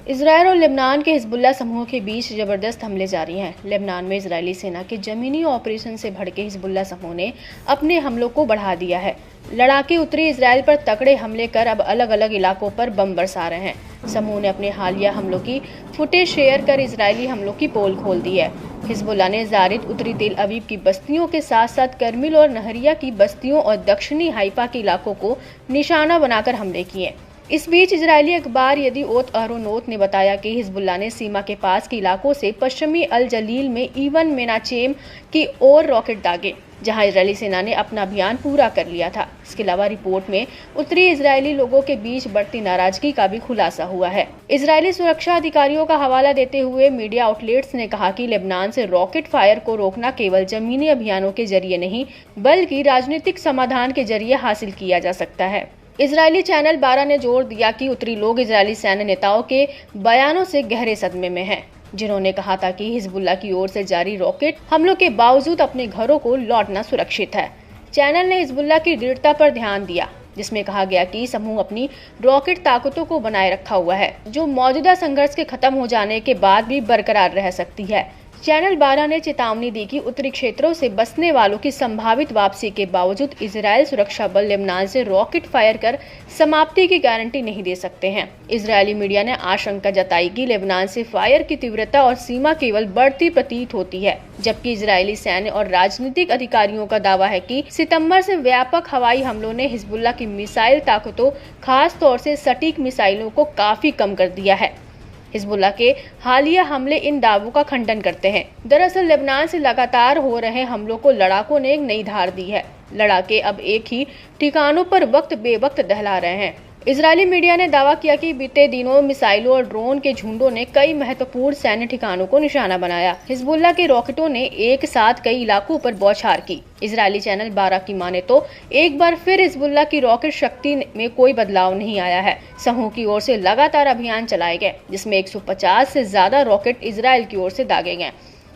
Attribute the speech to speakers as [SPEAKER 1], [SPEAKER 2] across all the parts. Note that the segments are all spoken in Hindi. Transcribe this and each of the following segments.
[SPEAKER 1] इजरायल और लेबनान के हिजबुल्लाह समूह के बीच जबरदस्त हमले जारी हैं। लेबनान में इजरायली सेना के जमीनी ऑपरेशन से भड़के हिजबुल्लाह समूह ने अपने हमलों को बढ़ा दिया है। लड़ाके उत्तरी इजरायल पर तगड़े हमले कर अब अलग अलग इलाकों पर बम बरसा रहे हैं। समूह ने अपने हालिया हमलों की फुटेज शेयर कर इजरायली हमलों की पोल खोल दी है। हिजबुल्लाह ने जारिद, उत्तरी तेल अवीव की बस्तियों के साथ साथ करमिल और नहरिया की बस्तियों और दक्षिणी हाइफा के इलाकों को निशाना बनाकर हमले किए। इस बीच इजरायली अखबार यदीओत अहरोनोत ने बताया कि हिजबुल्लाह ने सीमा के पास के इलाकों से पश्चिमी अल जलील में इवन मेनाचेम की ओर रॉकेट दागे, जहां इजरायली सेना ने अपना अभियान पूरा कर लिया था। इसके अलावा रिपोर्ट में उत्तरी इजरायली लोगों के बीच बढ़ती नाराजगी का भी खुलासा हुआ है। इजरायली सुरक्षा अधिकारियों का हवाला देते हुए मीडिया आउटलेट्स ने कहा कि लेबनान से रॉकेट फायर को रोकना केवल जमीनी अभियानों के जरिए नहीं, बल्कि राजनीतिक समाधान के जरिए हासिल किया जा सकता है। इजरायली चैनल 12 ने जोर दिया कि उत्तरी लोग इजरायली सैन्य नेताओं के बयानों से गहरे सदमे में हैं, जिन्होंने कहा था कि हिजबुल्लाह की ओर से जारी रॉकेट हमलों के बावजूद अपने घरों को लौटना सुरक्षित है। चैनल ने हिजबुल्लाह की दृढ़ता पर ध्यान दिया, जिसमें कहा गया कि समूह अपनी रॉकेट ताकतों को बनाए रखा हुआ है, जो मौजूदा संघर्ष के खत्म हो जाने के बाद भी बरकरार रह सकती है। चैनल 12 ने चेतावनी दी कि उत्तरी क्षेत्रों से बसने वालों की संभावित वापसी के बावजूद इजरायल सुरक्षा बल लेबनान से रॉकेट फायर कर समाप्ति की गारंटी नहीं दे सकते हैं। इजरायली मीडिया ने आशंका जताई कि लेबनान से फायर की तीव्रता और सीमा केवल बढ़ती प्रतीत होती है, जबकि इजरायली सैन्य और राजनीतिक अधिकारियों का दावा है कि सितंबर से व्यापक हवाई हमलों ने हिजबुल्लाह की मिसाइल ताकतों, खास तौर से सटीक मिसाइलों को काफी कम कर दिया है। हिजबुल्लाह के हालिया हमले इन दावों का खंडन करते हैं। दरअसल लेबनान से लगातार हो रहे हमलों को लड़ाकों ने एक नई धार दी है। लड़ाके अब एक ही ठिकानों पर वक्त बेवक्त दहला रहे हैं। इजरायली मीडिया ने दावा किया कि बीते दिनों मिसाइलों और ड्रोन के झुंडों ने कई महत्वपूर्ण सैन्य ठिकानों को निशाना बनाया। हिजबुल्लाह के रॉकेटों ने एक साथ कई इलाकों पर बौछार की। इजरायली चैनल 12 की माने तो एक बार फिर हिजबुल्लाह की रॉकेट शक्ति में कोई बदलाव नहीं आया है। समूह की ओर से लगातार अभियान चलाए गए, जिसमें 150 से ज्यादा रॉकेट इजरायल की ओर से दागे गए,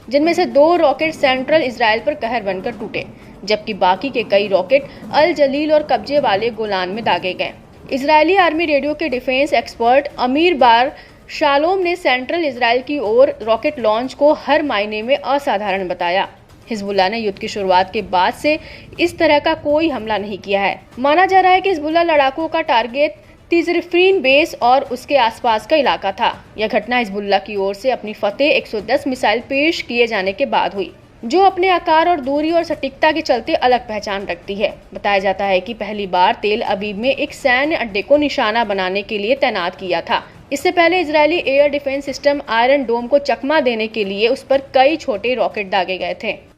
[SPEAKER 1] जिनमें से 2 रॉकेट सेंट्रल इजरायल पर कहर बनकर टूटे, जबकि बाकी के कई रॉकेट अल जलील और कब्जे वाले गोलान में दागे गए। इजरायली आर्मी रेडियो के डिफेंस एक्सपर्ट अमीर बार शालोम ने सेंट्रल इजरायल की ओर रॉकेट लॉन्च को हर मायने में असाधारण बताया। हिजबुल्लाह ने युद्ध की शुरुआत के बाद से इस तरह का कोई हमला नहीं किया है। माना जा रहा है कि हिजबुल्लाह लड़ाकों का टारगेट तिजरिफीन बेस और उसके आसपास का इलाका था। यह घटना हिजबुल्लाह की ओर से अपनी फतेह 110 मिसाइल पेश किए जाने के बाद हुई, जो अपने आकार और दूरी और सटीकता के चलते अलग पहचान रखती है। बताया जाता है कि पहली बार तेल अवीव में एक सैन्य अड्डे को निशाना बनाने के लिए तैनात किया था। इससे पहले Israeli air defence system Iron Dome को चकमा देने के लिए उस पर कई छोटे रॉकेट दागे गए थे।